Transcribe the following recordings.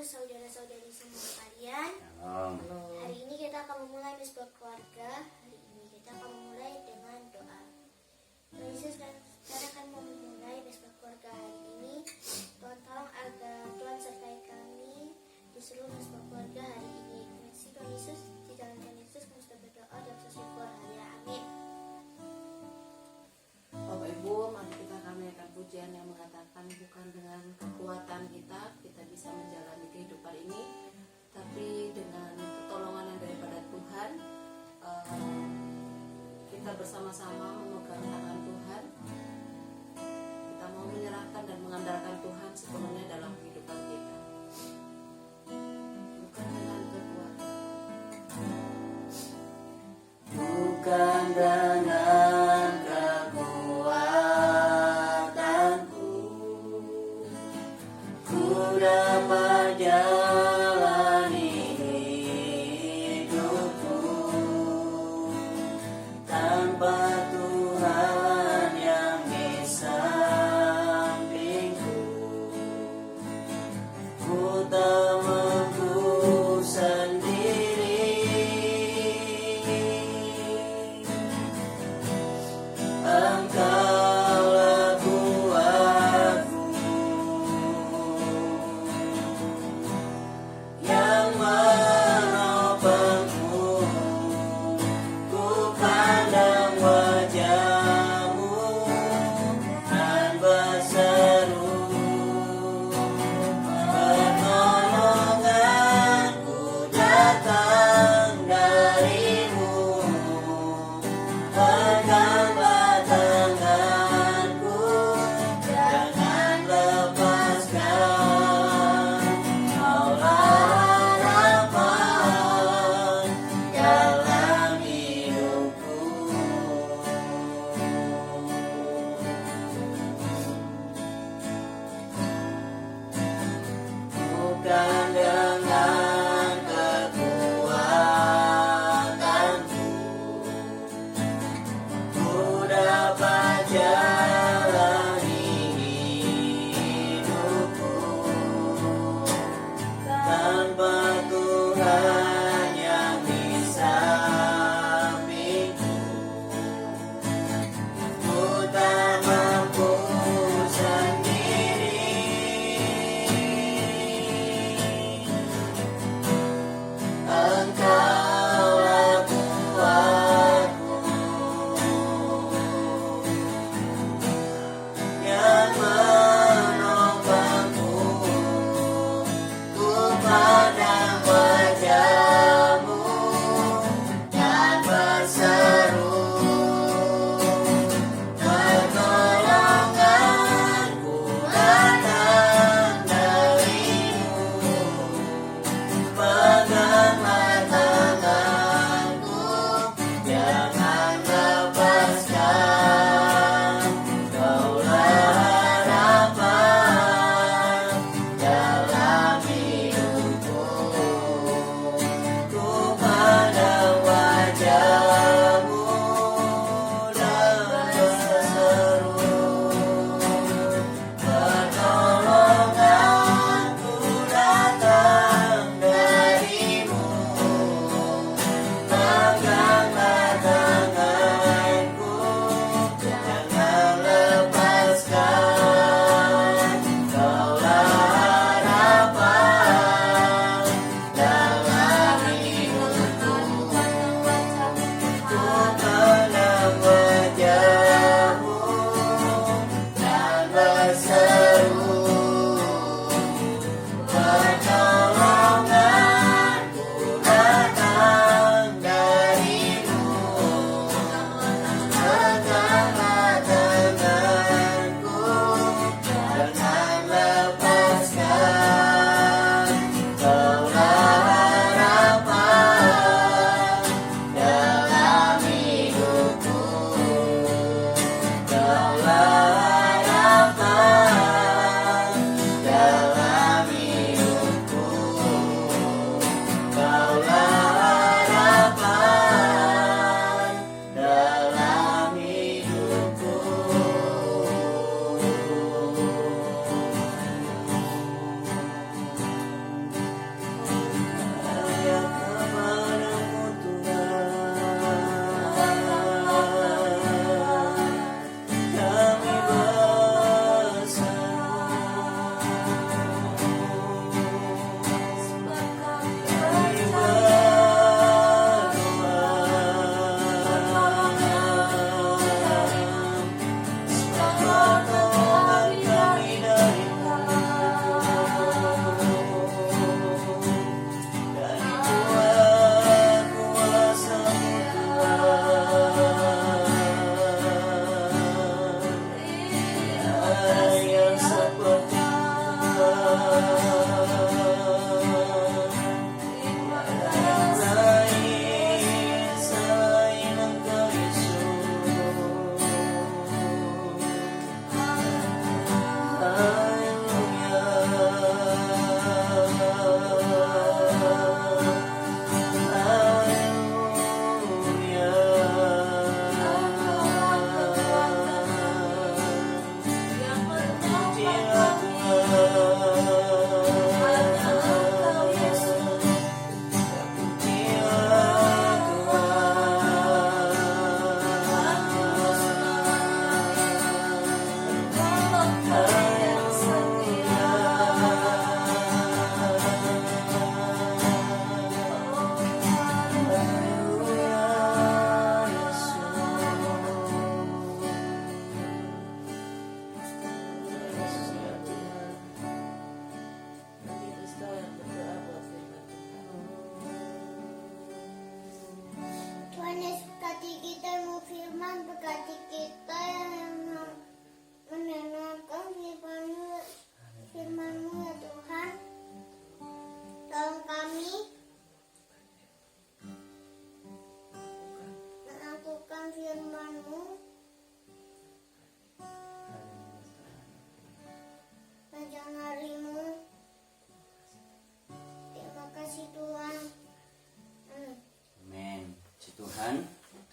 saudara-saudari semua kalian. Halo. Hari ini kita akan memulai Mesbah Keluarga. Hari ini kita akan memulai dengan doa. Tuhan Yesus, kita akan memulai Mesbah Keluarga hari ini. Tuhan tolong agar Tuhan sertai kami di seluruh Mesbah Keluarga hari ini. Terima kasih Tuhan Yesus. Di dalam Tuhan Yesus kami sudah berdoa dan bersyukur. Haleluya. Amin. Bapak Ibu, mari kita akan pujian yang mengatakan bukan dengan kekuatan kita bisa menjalani kehidupan ini, tapi dengan pertolongan yang daripada Tuhan. Kita bersama-sama memegang tangan Tuhan. Kita mau menyerahkan dan mengandalkan Tuhan sepenuhnya dalam kehidupan kita. Bukan dengan kekuatan, Bukan dengan kekuatanku ku dapat jalani hidupku tanpa Tuhan yang di sampingku. Ku tak mampu sendiri. Engkaulah kuatku,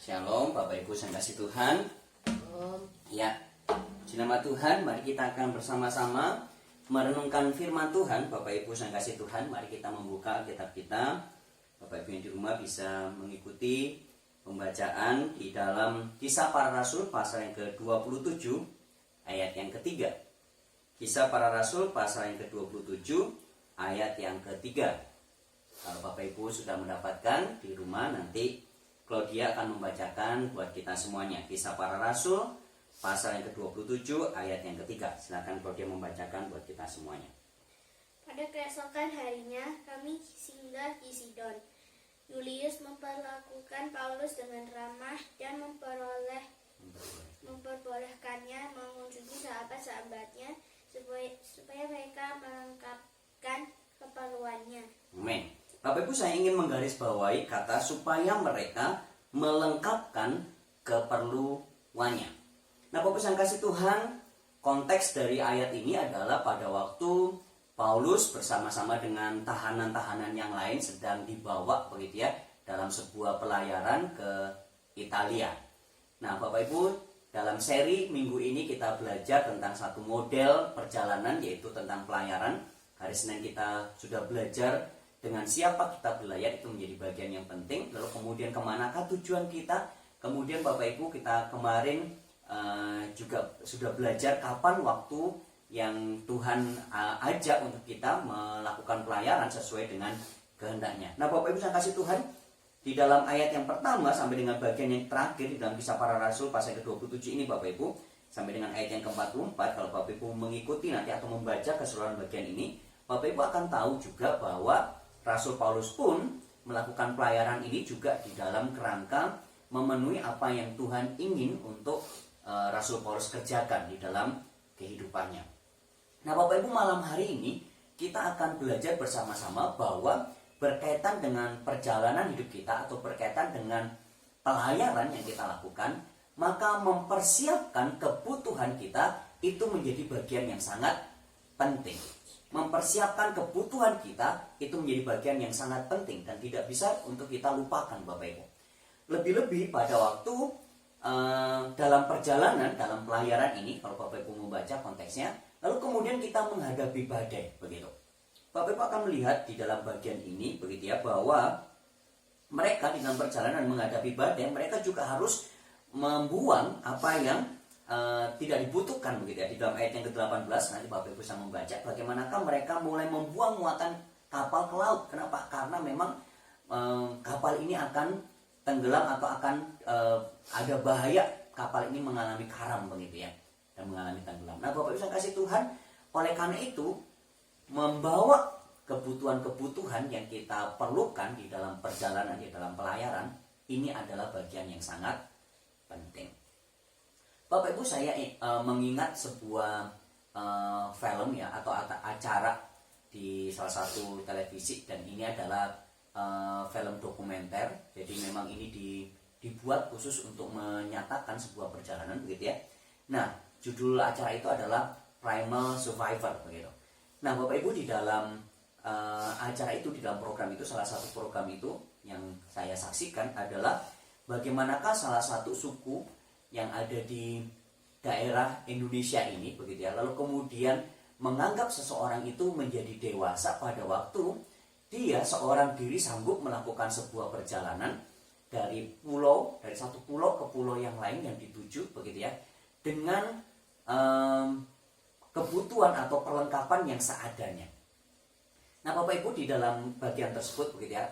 Shalom Bapak Ibu yang kasih Tuhan. Ya, di nama Tuhan mari kita akan bersama-sama merenungkan firman Tuhan. Bapak Ibu yang kasih Tuhan, mari kita membuka kitab kita. Bapak Ibu yang di rumah bisa mengikuti pembacaan di dalam Kisah Para Rasul pasal yang ke-27 ayat yang ketiga. Kisah Para Rasul pasal yang ke-27 ayat yang ketiga. Kalau Bapak Ibu sudah mendapatkan di rumah, nanti Claudia akan membacakan buat kita semuanya. Kisah Para Rasul pasal yang ke-27 ayat yang ketiga. Silakan Claudia membacakan buat kita semuanya. Pada keesokan harinya kami singgah di Sidon. Julius memperlakukan Paulus dengan ramah dan memperbolehkannya mengunjungi sahabat-sahabatnya supaya mereka melengkapkan keperluannya. Amin. Bapak Ibu, saya ingin menggarisbawahi kata supaya mereka melengkapkan keperluannya. Nah, Bapak Ibu yang kasih Tuhan, konteks dari ayat ini adalah pada waktu Paulus bersama-sama dengan tahanan-tahanan yang lain sedang dibawa begitu ya dalam sebuah pelayaran ke Italia. Nah, Bapak Ibu, dalam seri minggu ini kita belajar tentang satu model perjalanan, yaitu tentang pelayaran. Hari Senin kita sudah belajar dengan siapa kita berlayar, itu menjadi bagian yang penting. Lalu kemudian kemanakah tujuan kita. Kemudian Bapak Ibu, kita kemarin juga sudah belajar kapan waktu yang Tuhan ajak untuk kita melakukan pelayaran sesuai dengan kehendaknya. Nah, Bapak Ibu yang kasih Tuhan, di dalam ayat yang pertama sampai dengan bagian yang terakhir di dalam Kisah Para Rasul pasal ke-27 ini Bapak Ibu, sampai dengan ayat yang ke-44, kalau Bapak Ibu mengikuti nanti atau membaca keseluruhan bagian ini, Bapak Ibu akan tahu juga bahwa Rasul Paulus pun melakukan pelayaran ini juga di dalam kerangka memenuhi apa yang Tuhan ingin untuk Rasul Paulus kerjakan di dalam kehidupannya. Nah, Bapak Ibu, malam hari ini kita akan belajar bersama-sama bahwa berkaitan dengan perjalanan hidup kita atau berkaitan dengan pelayaran yang kita lakukan, maka mempersiapkan kebutuhan kita itu menjadi bagian yang sangat penting. Mempersiapkan kebutuhan kita itu menjadi bagian yang sangat penting dan tidak bisa untuk kita lupakan, Bapak Ibu. Lebih-lebih pada waktu dalam perjalanan, dalam pelayaran ini, kalau Bapak Ibu membaca konteksnya, lalu kemudian kita menghadapi badai, begitu. Bapak Ibu akan melihat di dalam bagian ini, begitu ya, bahwa mereka di dalam perjalanan menghadapi badai, mereka juga harus membuang apa yang tidak dibutuhkan, begitu ya. Di dalam ayat yang ke-18 nanti Bapak Ibu bisa membaca bagaimanakah mereka mulai membuang muatan kapal ke laut. Kenapa? Karena memang kapal ini akan tenggelam atau akan ada bahaya kapal ini mengalami karam, begitu ya, dan mengalami tenggelam. Nah, Bapak Ibu yang kasih Tuhan, oleh karena itu membawa kebutuhan-kebutuhan yang kita perlukan di dalam perjalanan, di dalam pelayaran, ini adalah bagian yang sangat penting. Bapak Ibu, saya mengingat sebuah film ya atau acara di salah satu televisi, dan ini adalah film dokumenter. Jadi memang ini dibuat khusus untuk menyatakan sebuah perjalanan, begitu ya. Nah, judul acara itu adalah Primal Survivor, begitu. Nah, Bapak Ibu, di dalam acara itu, di dalam program itu, salah satu program itu yang saya saksikan adalah bagaimanakah salah satu suku yang ada di daerah Indonesia ini, begitu ya, lalu kemudian menganggap seseorang itu menjadi dewasa pada waktu dia seorang diri sanggup melakukan sebuah perjalanan dari satu pulau ke pulau yang lain yang dituju, begitu ya, dengan kebutuhan atau perlengkapan yang seadanya. Nah, Bapak Ibu, di dalam bagian tersebut, begitu ya,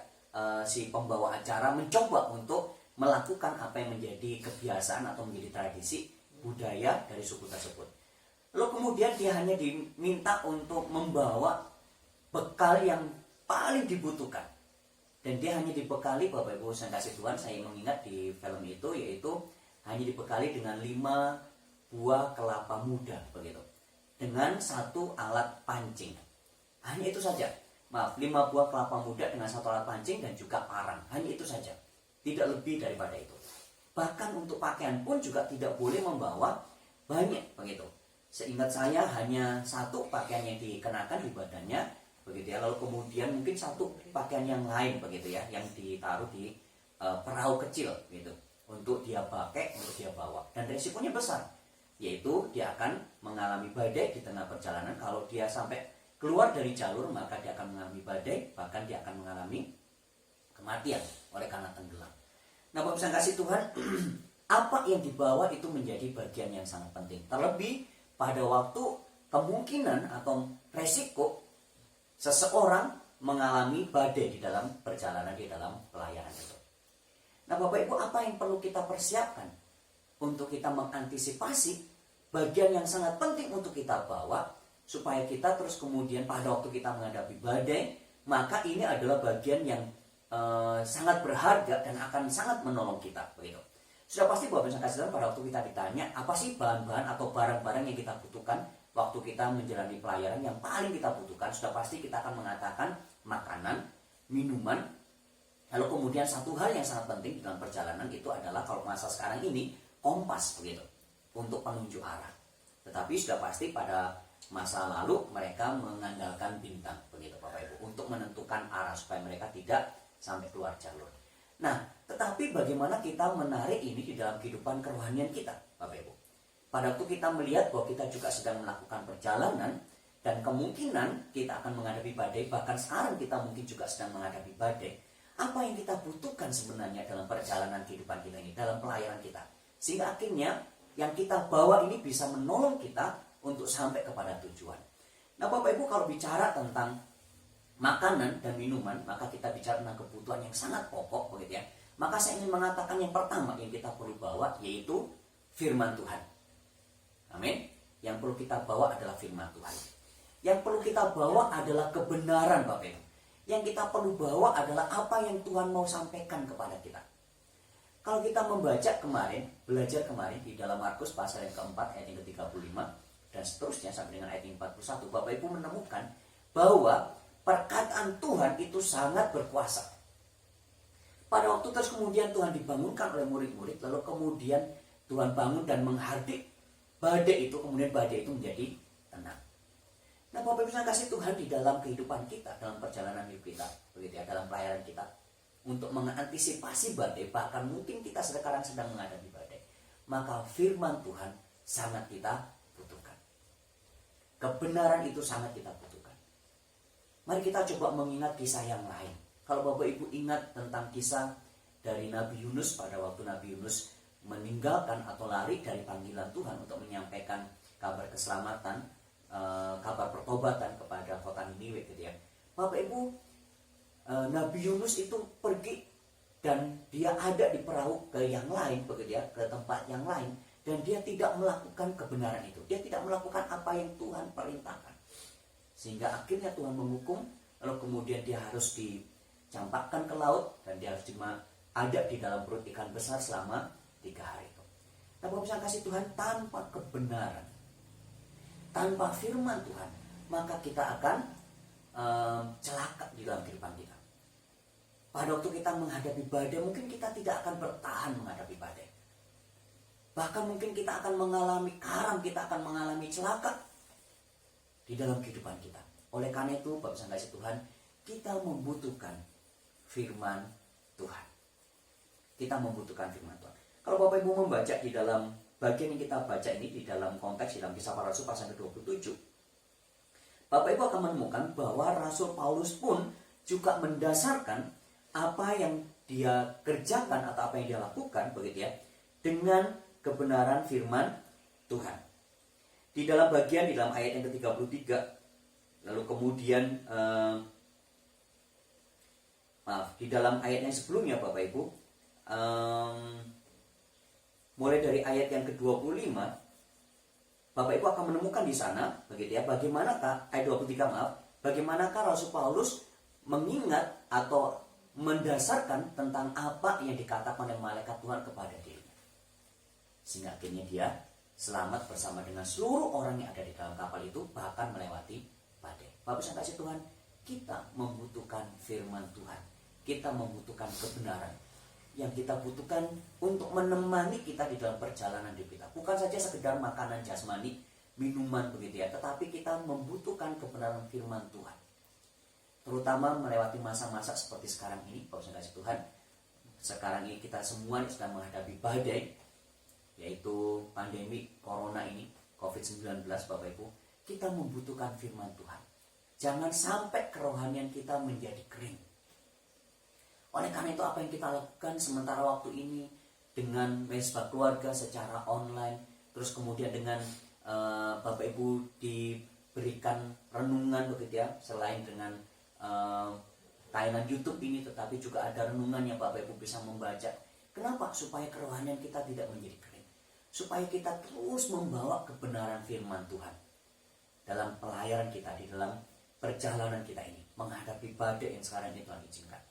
si pembawa acara mencoba untuk melakukan apa yang menjadi kebiasaan atau menjadi tradisi budaya dari suku tersebut. Lalu kemudian dia hanya diminta untuk membawa bekal yang paling dibutuhkan. Dan dia hanya dibekali, Bapak Ibu yang kasih Tuhan, saya mengingat di film itu, yaitu hanya dibekali dengan 5 buah kelapa muda, begitu, dengan 1 alat pancing. Hanya itu saja. 5 buah kelapa muda dengan 1 alat pancing dan juga parang. Hanya itu saja. Tidak lebih daripada itu. Bahkan untuk pakaian pun juga tidak boleh membawa banyak, begitu. Seingat saya hanya 1 pakaian yang dikenakan di badannya, begitu ya. Lalu kemudian mungkin 1 pakaian yang lain, begitu ya, yang ditaruh di perahu kecil, gitu. untuk dia pakai, untuk dia bawa. Dan resikonya besar, yaitu dia akan mengalami badai di tengah perjalanan. Kalau dia sampai keluar dari jalur, maka dia akan mengalami badai, bahkan dia akan mengalami kematian oleh karena tenggelam. Nah, Bapak Ibu kasih Tuhan, apa yang dibawa itu menjadi bagian yang sangat penting. Terlebih pada waktu kemungkinan atau resiko seseorang mengalami badai di dalam perjalanan, di dalam pelayanan itu. Nah, Bapak Ibu, apa yang perlu kita persiapkan untuk kita mengantisipasi bagian yang sangat penting untuk kita bawa, supaya kita terus kemudian pada waktu kita menghadapi badai, maka ini adalah bagian yang sangat berharga dan akan sangat menolong kita, begitu. Sudah pasti Bapak Ibu kasih pada waktu kita ditanya apa sih bahan-bahan atau barang-barang yang kita butuhkan waktu kita menjalani pelayanan, yang paling kita butuhkan, sudah pasti kita akan mengatakan makanan, minuman. Lalu kemudian satu hal yang sangat penting dalam perjalanan itu adalah, kalau masa sekarang ini, kompas, begitu, untuk penunjuk arah. Tetapi sudah pasti pada masa lalu mereka mengandalkan bintang, begitu Bapak Ibu, untuk menentukan arah supaya mereka tidak sampai keluar jalur. Nah, tetapi bagaimana kita menarik ini di dalam kehidupan kerohanian kita, Bapak Ibu? Pada waktu kita melihat bahwa kita juga sedang melakukan perjalanan, dan kemungkinan kita akan menghadapi badai, bahkan sekarang kita mungkin juga sedang menghadapi badai. Apa yang kita butuhkan sebenarnya dalam perjalanan kehidupan kita ini, dalam pelayanan kita, sehingga akhirnya yang kita bawa ini bisa menolong kita untuk sampai kepada tujuan. Nah, Bapak Ibu, kalau bicara tentang makanan dan minuman, maka kita bicara tentang kebutuhan yang sangat pokok, begitu ya. Maka saya ingin mengatakan yang pertama yang kita perlu bawa yaitu firman Tuhan. Amin. Yang perlu kita bawa adalah firman Tuhan. Yang perlu kita bawa adalah kebenaran, Bapak Ibu. Yang kita perlu bawa adalah apa yang Tuhan mau sampaikan kepada kita. Kalau kita membaca kemarin, belajar kemarin di dalam Markus pasal yang keempat ayat yang ke-35 dan seterusnya sampai dengan ayat yang 41, Bapak Ibu menemukan bahwa perkataan Tuhan itu sangat berkuasa. Pada waktu terus kemudian Tuhan dibangunkan oleh murid-murid, lalu kemudian Tuhan bangun dan menghardik badai itu, kemudian badai itu menjadi tenang. Nah, Bapak Ibu yang kasih Tuhan, di dalam kehidupan kita, dalam perjalanan hidup kita, begitu ya, dalam pelayanan kita, untuk mengantisipasi badai, bahkan mungkin kita sekarang sedang menghadapi badai, maka firman Tuhan sangat kita butuhkan. Kebenaran itu sangat kita butuhkan. Mari kita coba mengingat kisah yang lain. Kalau Bapak Ibu ingat tentang kisah dari Nabi Yunus, pada waktu Nabi Yunus meninggalkan atau lari dari panggilan Tuhan untuk menyampaikan kabar keselamatan, kabar pertobatan kepada kota Niniwe, gitu ya. Bapak Ibu, Nabi Yunus itu pergi dan dia ada di perahu ke yang lain, begitu ya, ke tempat yang lain, dan dia tidak melakukan kebenaran itu. Dia tidak melakukan apa yang Tuhan perintahkan. Sehingga akhirnya Tuhan menghukum, lalu kemudian dia harus dicampakkan ke laut, dan dia harus ada di dalam perut ikan besar selama 3 hari itu. Nah, Bapak bisa kasih Tuhan, tanpa kebenaran, tanpa firman Tuhan, maka kita akan celaka di dalam kehidupan kita. Pada waktu kita menghadapi badai, mungkin kita tidak akan bertahan menghadapi badai. Bahkan mungkin kita akan mengalami karam, kita akan mengalami celaka di dalam kehidupan kita. Oleh karena itu, Bapak Ibu kasih Tuhan, kita membutuhkan firman Tuhan. Kita membutuhkan firman Tuhan. Kalau Bapak Ibu membaca di dalam bagian yang kita baca ini, di dalam konteks dalam Kisah Para Rasul pasal ke-27, Bapak Ibu akan menemukan bahwa Rasul Paulus pun juga mendasarkan apa yang dia kerjakan atau apa yang dia lakukan, begitu ya, dengan kebenaran firman Tuhan. Di dalam bagian, di dalam ayat yang ke-33, lalu kemudian di dalam ayat yang sebelumnya, Bapak Ibu, mulai dari ayat yang ke-25, Bapak Ibu akan menemukan di sana, begitu ya, bagaimanakah ayat 23, bagaimanakah Rasul Paulus mengingat atau mendasarkan tentang apa yang dikatakan oleh malaikat Tuhan kepada dirinya, sehingga akhirnya dia selamat bersama dengan seluruh orang yang ada di dalam kapal itu, bahkan melewati badai. Bapak Ibu kasih Tuhan, kita membutuhkan firman Tuhan. Kita membutuhkan kebenaran yang kita butuhkan untuk menemani kita di dalam perjalanan hidup kita. Bukan saja sekedar makanan jasmani, minuman, begitu ya, tetapi kita membutuhkan kebenaran firman Tuhan. Terutama melewati masa-masa seperti sekarang ini, Bapak Ibu kasih Tuhan, sekarang ini kita semua sedang menghadapi badai, yaitu pandemi corona ini, COVID-19 Bapak Ibu, kita membutuhkan firman Tuhan. Jangan sampai kerohanian kita menjadi kering. Oleh karena itu apa yang kita lakukan sementara waktu ini dengan mesbah keluarga secara online, terus kemudian dengan Bapak Ibu diberikan renungan begitu ya, selain dengan tayangan YouTube ini, tetapi juga ada renungan yang Bapak Ibu bisa membaca. Kenapa? Supaya kerohanian kita tidak menjadi kering, supaya kita terus membawa kebenaran firman Tuhan dalam pelayanan kita, di dalam perjalanan kita ini menghadapi badai yang sekarang ini Tuhan izinkan,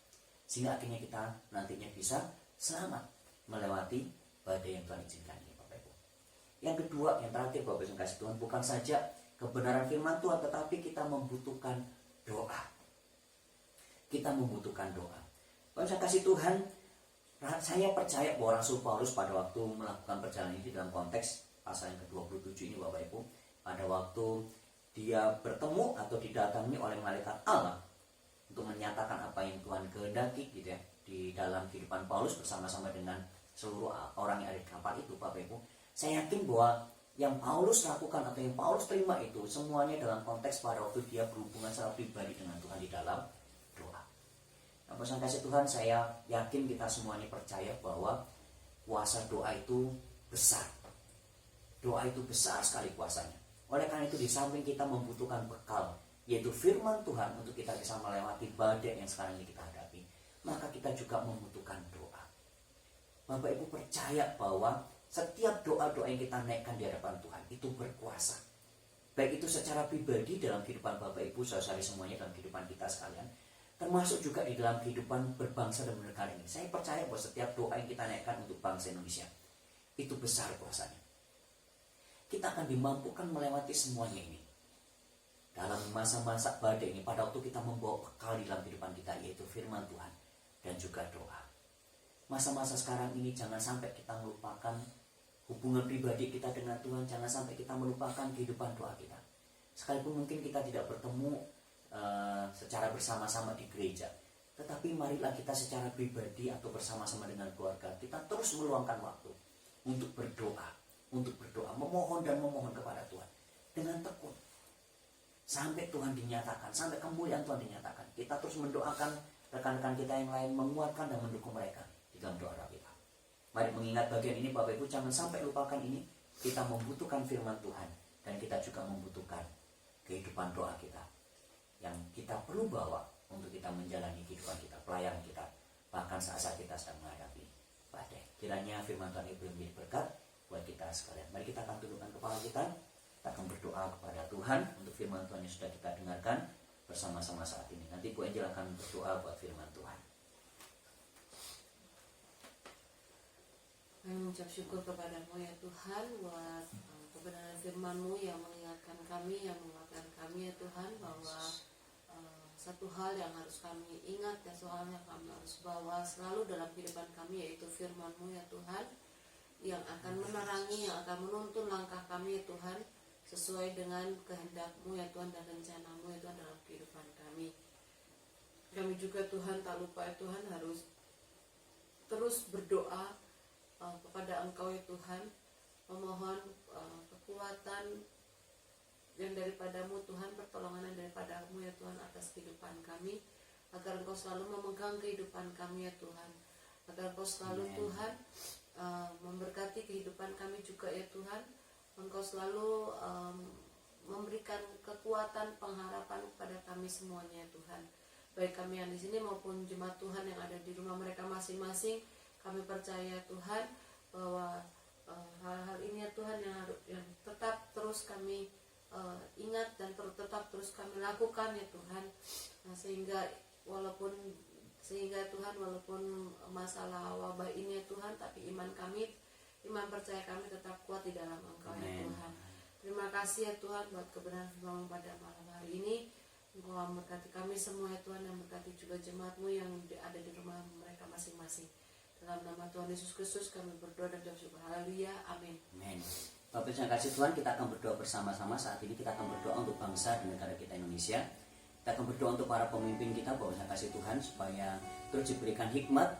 sehingga akhirnya kita nantinya bisa selamat melewati badai yang Tuhan izinkan ini Bapak Ibu. Yang kedua, yang terakhir Bapak Ibu kasih Tuhan, bukan saja kebenaran firman Tuhan, tetapi kita membutuhkan doa. Kita membutuhkan doa. Bapak Ibu kasih Tuhan, saya percaya bahwa Rasul Paulus pada waktu melakukan perjalanan ini dalam konteks pasal yang ke-27 ini Bapak Ibu, pada waktu dia bertemu atau didatangi oleh malaikat Allah untuk menyatakan apa yang Tuhan kehendaki gitu ya, di dalam kehidupan Paulus bersama-sama dengan seluruh orang yang ada di kapal itu Bapak Ibu. Saya yakin bahwa yang Paulus lakukan atau yang Paulus terima itu semuanya dalam konteks pada waktu dia berhubungan secara pribadi dengan Tuhan di dalam doa. Nah, pesan kasih Tuhan, saya yakin kita semuanya percaya bahwa kuasa doa itu besar. Doa itu besar sekali kuasanya. Oleh karena itu di samping kita membutuhkan bekal, yaitu firman Tuhan untuk kita bisa melewati badai yang sekarang ini kita hadapi, maka kita juga membutuhkan doa. Bapak Ibu percaya bahwa setiap doa-doa yang kita naikkan di hadapan Tuhan itu berkuasa. Baik itu secara pribadi dalam kehidupan Bapak Ibu, saudara semuanya dalam kehidupan kita sekalian, termasuk juga di dalam kehidupan berbangsa dan bernegara ini. Saya percaya bahwa setiap doa yang kita naikkan untuk bangsa Indonesia itu besar kuasanya. Kita akan dimampukan melewati semuanya ini dalam masa-masa badai ini, pada waktu kita membawa bekal di dalam kehidupan kita, yaitu firman Tuhan dan juga doa. Masa-masa sekarang ini jangan sampai kita melupakan hubungan pribadi kita dengan Tuhan, jangan sampai kita melupakan kehidupan doa kita. Sekalipun mungkin kita tidak bertemu secara bersama-sama di gereja, tetapi marilah kita secara pribadi atau bersama-sama dengan keluarga kita terus meluangkan waktu untuk berdoa, memohon dan memohon kepada Tuhan dengan tekun sampai Tuhan dinyatakan, sampai kemuliaan Tuhan dinyatakan. Kita terus mendoakan rekan-rekan kita yang lain, menguatkan dan mendukung mereka di dalam doa kita. Mari mengingat bagian ini Bapak Ibu, jangan sampai lupakan ini. Kita membutuhkan firman Tuhan dan kita juga membutuhkan kehidupan doa kita yang kita perlu bawa untuk kita menjalani kehidupan kita, pelayanan kita, bahkan saat-saat kita sedang menghadapi badai. Kiranya firman Tuhan itu menjadi berkat buat kita sekalian. Mari kita akan tundukkan kepala kita akan berdoa kepada Tuhan untuk firman Tuhan yang sudah kita dengarkan bersama-sama saat ini. Nanti Bu Angel akan berdoa buat firman Tuhan. Kami mengucap syukur kepadamu ya Tuhan, buat kebenaran firman-Mu yang mengingatkan kami, yang menguatkan kami ya Tuhan, bahwa satu hal yang harus kami ingat dan soal yang kami harus bawa selalu dalam kehidupan kami, yaitu firman-Mu ya Tuhan, yang akan menerangi, yang akan menuntun langkah kami ya Tuhan, sesuai dengan kehendak-Mu ya Tuhan dan rencana-Mu ya Tuhan dalam kehidupan kami. Kami juga Tuhan tak lupa ya Tuhan harus terus berdoa kepada Engkau ya Tuhan, memohon kekuatan yang daripada-Mu Tuhan, pertolongan yang daripada-Mu ya Tuhan atas kehidupan kami, agar Engkau selalu memegang kehidupan kami ya Tuhan, agar Engkau selalu Tuhan memberkati kehidupan kami juga ya Tuhan. Engkau selalu memberikan kekuatan, pengharapan kepada kami semuanya ya Tuhan, baik kami yang di sini maupun jemaat Tuhan yang ada di rumah mereka masing-masing. Kami percaya Tuhan bahwa hal-hal ini ya Tuhan yang tetap terus kami ingat dan tetap terus kami lakukan ya Tuhan, sehingga Tuhan walaupun masalah wabah ini ya Tuhan, tapi iman percaya kami tetap kuat di dalam Engkau ya Tuhan. Terima kasih ya Tuhan buat kebenaran firman pada malam hari ini. Engkau memberkati kami semua ya Tuhan, yang memberkati juga jemaat-Mu yang ada di rumah mereka masing-masing. Dalam nama Tuhan Yesus Kristus kami berdoa dan bersyukur. Haleluya, amin. Amin. Bapak Ibu yang kasih Tuhan, kita akan berdoa bersama-sama. Saat ini kita akan berdoa untuk bangsa dan negara kita Indonesia. Kita akan berdoa untuk para pemimpin kita, Bapak Ibu yang kasih Tuhan, supaya terus diberikan hikmat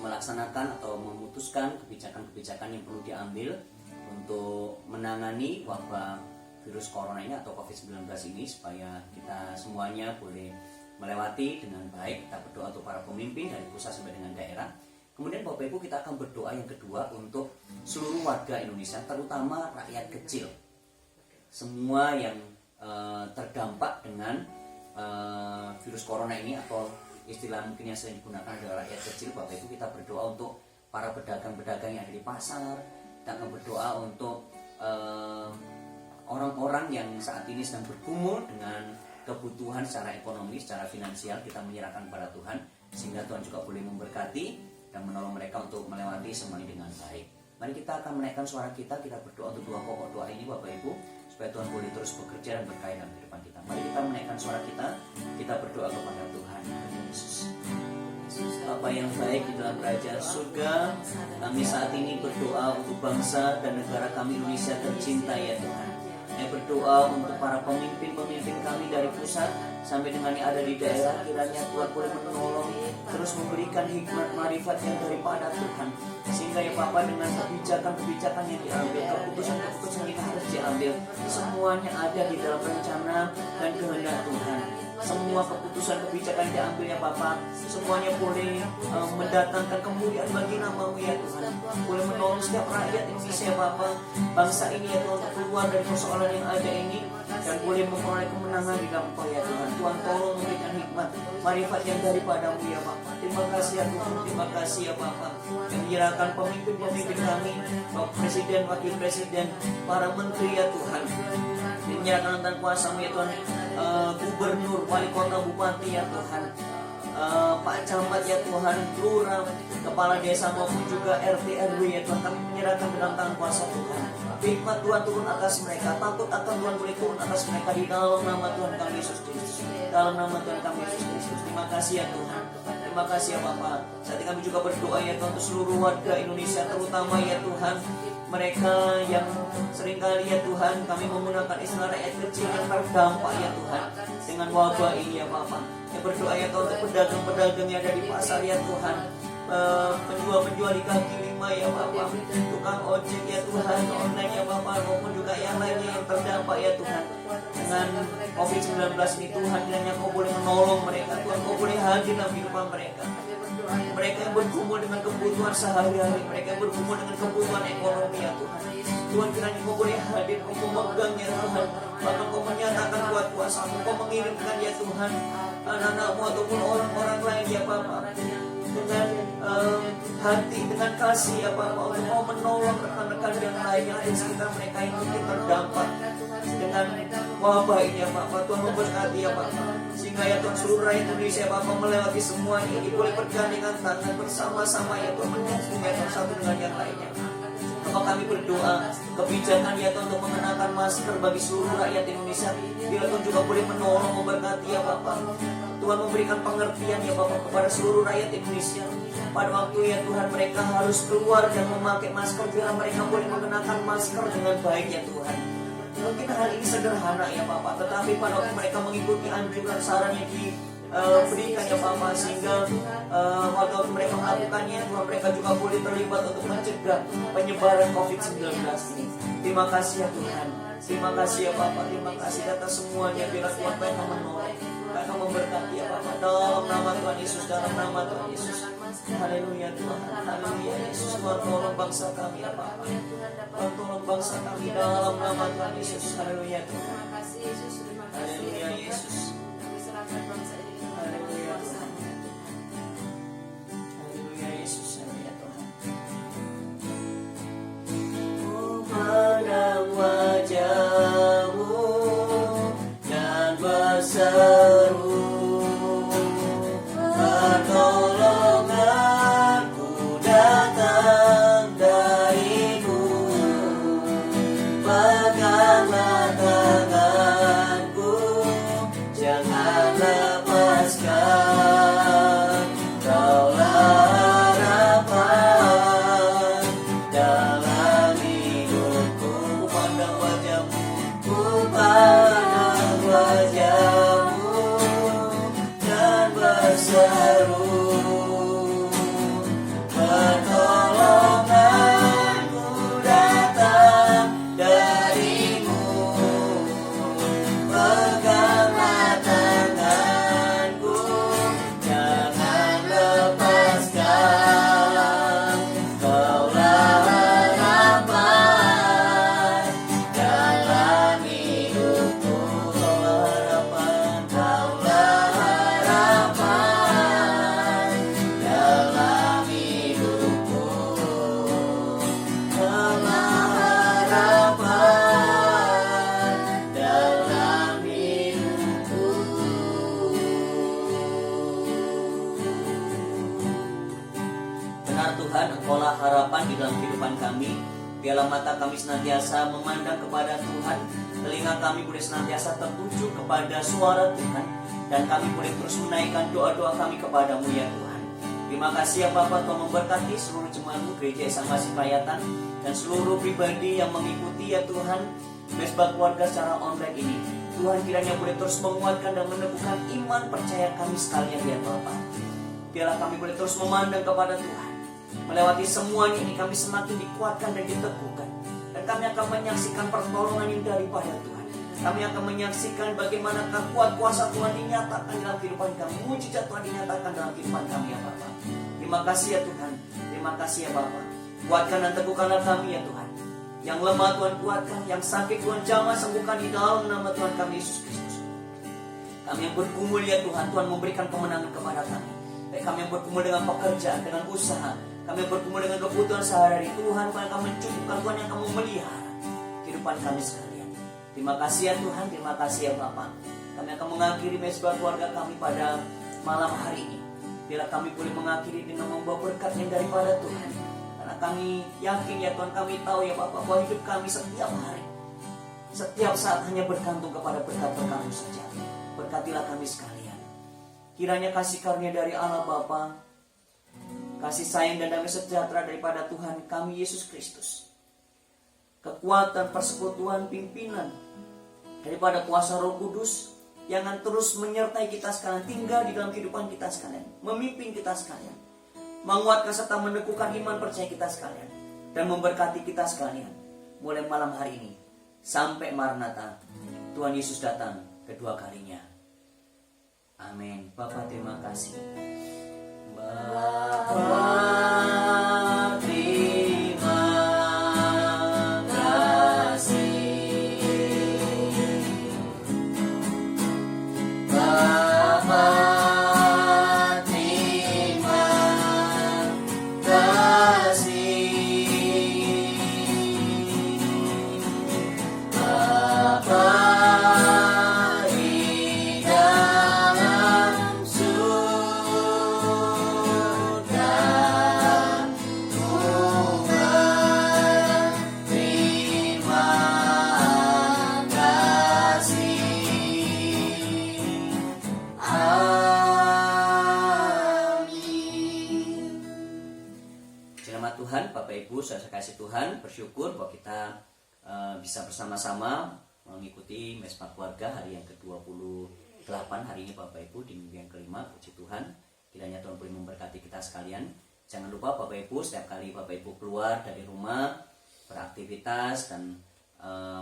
melaksanakan atau memutuskan kebijakan-kebijakan yang perlu diambil untuk menangani wabah virus corona ini atau COVID-19 ini, supaya kita semuanya boleh melewati dengan baik. Kita berdoa untuk para pemimpin dari pusat sampai dengan daerah. Kemudian Bapak Ibu, kita akan berdoa yang kedua untuk seluruh warga Indonesia, terutama rakyat kecil, semua yang terdampak dengan virus corona ini, atau istilah mungkin yang sering digunakan adalah rakyat kecil. Bapak Ibu, kita berdoa untuk para pedagang-pedagang yang ada di pasar. Kita akan berdoa untuk orang-orang yang saat ini sedang bergumul dengan kebutuhan secara ekonomi, secara finansial. Kita menyerahkan kepada Tuhan, sehingga Tuhan juga boleh memberkati dan menolong mereka untuk melewati semua ini dengan baik. Mari kita akan menaikkan suara kita berdoa untuk dua pokok doa ini Bapak Ibu, supaya Tuhan boleh terus bekerja dan berkait dalam kehidupan kita. Mari kita menaikkan suara kita berdoa kepada Tuhan Yesus. Bapa yang baik di dalam kerajaan surga, kami saat ini berdoa untuk bangsa dan negara kami Indonesia tercinta ya Tuhan. Kami berdoa untuk para pemimpin-pemimpin kami dari pusat sampai dengan yang ada di daerah. Kiranya Tuhan boleh menolong, terus memberikan hikmat marifat yang daripada Tuhan, sehingga ya Bapa, dengan kebijakan-kebijakan yang diambil, keputusan-keputusan yang harus diambil, semuanya ada di dalam rencana dan kehendak Tuhan. Semua keputusan kebijakan yang diambil ya Bapa, semuanya boleh mendatangkan kemuliaan bagi nama-Mu ya Tuhan. Boleh menolong setiap rakyat Indonesia ya Bapa, bangsa ini ya Tuhan, untuk keluar dari persoalan yang ada ini, dan boleh memperoleh kemenangan di dalam Engkau ya Tuhan. Tuhan tolong memberikan hikmat marifat yang daripada-Mu ya Bapa. Terima kasih ya Tuhan, terima kasih ya Bapa, yang menyerahkan pemimpin-pemimpin kami, Bapak Presiden, Wakil Presiden, para menteri ya Tuhan, menyerahkan tentang kuasa-Mu ya Tuhan, gubernur, wali kota, bupati ya Tuhan, Pak Camat ya Tuhan, lurah, kepala desa maupun juga RT RW ya Tuhan. Kami menyerahkan dalam tangan kuasa Tuhan. Hikmat Tuhan turun atas mereka, takut akan Tuhan boleh turun atas mereka di dalam nama Tuhan kami Yesus Kristus. Dalam nama Tuhan kami Yesus Kristus. Terima kasih ya Tuhan. Terima kasih ya Bapa. Saat ini kami juga berdoa ya Tuhan untuk seluruh warga Indonesia, terutama ya Tuhan mereka yang seringkali ya Tuhan, kami menggunakan istilah rakyat kecil yang terdampak ya Tuhan dengan wabah ini ya Bapa. Yang berdoa ya Tuhan untuk pedagang-pedagang yang ada di pasar ya Tuhan, penjual-penjual di kaki lima ya Bapa, tukang ojek ya Tuhan, online ya Bapa, maupun juga yang lainnya yang terdampak ya Tuhan dengan COVID-19 ini. Tuhan, kiranya Kau boleh menolong mereka Tuhan, Kau boleh hadir dalam kehidupan mereka. Mereka yang bergumul dengan kebutuhan sehari-hari, mereka yang bergumul dengan kebutuhan ekonomi ya Tuhan. Tuhan, kiranya Kau boleh hadir, Kau memegang ya Tuhan, bahkan Kau menyatakan kuat kuasa-Mu, Kau mengirimkan ya Tuhan anak-anak-Mu ataupun orang-orang lain ya Bapa, dengan hati, dengan kasih ya Bapa, untuk Kau menolong rekan-rekan yang lain yang ada di sekitar mereka yang mungkin terdampak dengan wabah ini ya Bapa. Tuhan memberkati ya Bapa, sehingga ya Tuhan seluruh rakyat Indonesia ya Bapa melewati semua ini boleh bergandengan tangan bersama-sama ya Tuhan, mendukung ya Tuhan satu dengan yang lainnya. Maka kami berdoa kebijakan ya Tuhan untuk mengenakan masker bagi seluruh rakyat Indonesia, biar Tuhan juga boleh menolong, memberkati ya Bapa. Tuhan memberikan pengertian ya Bapa kepada seluruh rakyat Indonesia pada waktu ya Tuhan mereka harus keluar dan memakai masker, biar mereka boleh mengenakan masker dengan baik ya Tuhan. Mungkin hal ini sederhana ya Bapak, tetapi pada waktu mereka mengikuti anjuran saran yang diberikan ya Bapak, sehingga waktu mereka melakukannya, Tuhan, mereka juga boleh terlibat untuk mencegah penyebaran COVID-19 ini. Terima kasih ya Tuhan, terima kasih ya Bapak, terima kasih atas semuanya. Biar Tuhan mereka menolong, mereka memberkati ya Bapak, dalam nama Tuhan Yesus, dalam nama Tuhan Yesus. Haleluya Tuhan, haleluya Yesus. Tuhan tolong bangsa kami ya Bapak, Tuhan tolong bangsa kami dalam nama Tuhan Yesus. Haleluya Tuhan. Terima kasih Yesus, terima kasih. Haleluya Yesus. Kami serahkan bangsa ini ke Haleluya Tuhan. Haleluya Yesus, haleluya Tuhan. Oh, pandang wajah-Mu dan berseru, pertolonganku datang dari-Mu. Peganglah tanganku, jangan lepaskan. Kaulah harapan dalam hidupku. Pandang wajah-Mu, pandang wajah-Mu dan berseru, sekolah harapan di dalam kehidupan kami. Biarlah mata kami senantiasa memandang kepada Tuhan, telinga kami boleh senantiasa tertuju kepada suara Tuhan, dan kami boleh terus menaikkan doa-doa kami kepadamu ya Tuhan. Terima kasih ya Bapa, Tuhan memberkati seluruh jemaat-Mu Gereja Esa-Masih Payatan dan seluruh pribadi yang mengikuti ya Tuhan Mesbah Keluarga secara online ini. Tuhan kiranya boleh terus menguatkan dan meneguhkan iman percaya kami sekalian ya Bapa. Biarlah kami boleh terus memandang kepada Tuhan. Melewati semuanya ini kami semakin dikuatkan dan diteguhkan. Dan kami akan menyaksikan pertolongan yang daripada Tuhan. Kami akan menyaksikan bagaimana kuat kuasa Tuhan dinyatakan dalam kehidupan kami. Mujizat Tuhan dinyatakan dalam kehidupan kami ya Bapa. Terima kasih ya Tuhan. Terima kasih ya Bapa. Kuatkan dan teguhkanlah kami ya Tuhan. Yang lemah Tuhan kuatkan, yang sakit Tuhan jamah sembuhkan di dalam nama Tuhan kami Yesus Kristus. Kami yang bergumul ya Tuhan, Tuhan memberikan kemenangan kepada kami. Baik kami yang bergumul dengan pekerjaan, dengan usaha, kami yang bergumul dengan kebutuhan sehari-hari, Tuhan yang akan mencukupkan, Tuhan yang akan memelihara kehidupan kami sekalian. Terima kasih ya Tuhan, terima kasih ya Bapa. Kami akan mengakhiri Mesbah Keluarga kami pada malam hari ini. Biarlah kami boleh mengakhiri dengan membawa berkat yang daripada Tuhan. Karena kami yakin ya Tuhan, kami tahu ya Bapa, bahwa hidup kami setiap hari, setiap saat hanya bergantung kepada berkat-Berkat-Mu saja. Berkatilah kami sekalian. Kiranya kasih karunia dari Allah Bapa, kasih sayang dan damai sejahtera daripada Tuhan kami Yesus Kristus, kekuatan persekutuan pimpinan daripada kuasa Roh Kudus yang akan terus menyertai kita sekalian, tinggal di dalam kehidupan kita sekalian, memimpin kita sekalian, menguatkan serta meneguhkan iman percaya kita sekalian, dan memberkati kita sekalian mulai malam hari ini sampai Maranatha Tuhan Yesus datang kedua kalinya. Amin. Bapa terima kasih. Bapa terima kasih. Bapa terima kasih. Bapa Tuhan, Bapak Ibu, saya kasih Tuhan, bersyukur bahwa kita bisa bersama-sama mengikuti Mesbah Keluarga hari yang ke-28 hari ini Bapak Ibu, di minggu yang kelima. Puji Tuhan, kiranya Tuhan boleh memberkati kita sekalian. Jangan lupa Bapak Ibu, setiap kali Bapak Ibu keluar dari rumah, beraktivitas dan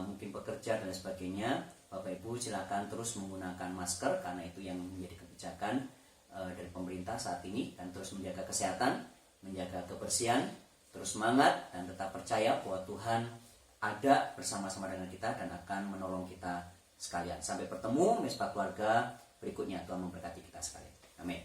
mungkin bekerja dan sebagainya, Bapak Ibu silakan terus menggunakan masker, karena itu yang menjadi kebijakan dari pemerintah saat ini, dan terus menjaga kesehatan, menjaga kebersihan. Terus semangat dan tetap percaya bahwa Tuhan ada bersama-sama dengan kita dan akan menolong kita sekalian. Sampai bertemu Mesbah Keluarga berikutnya. Tuhan memberkati kita sekalian. Amin.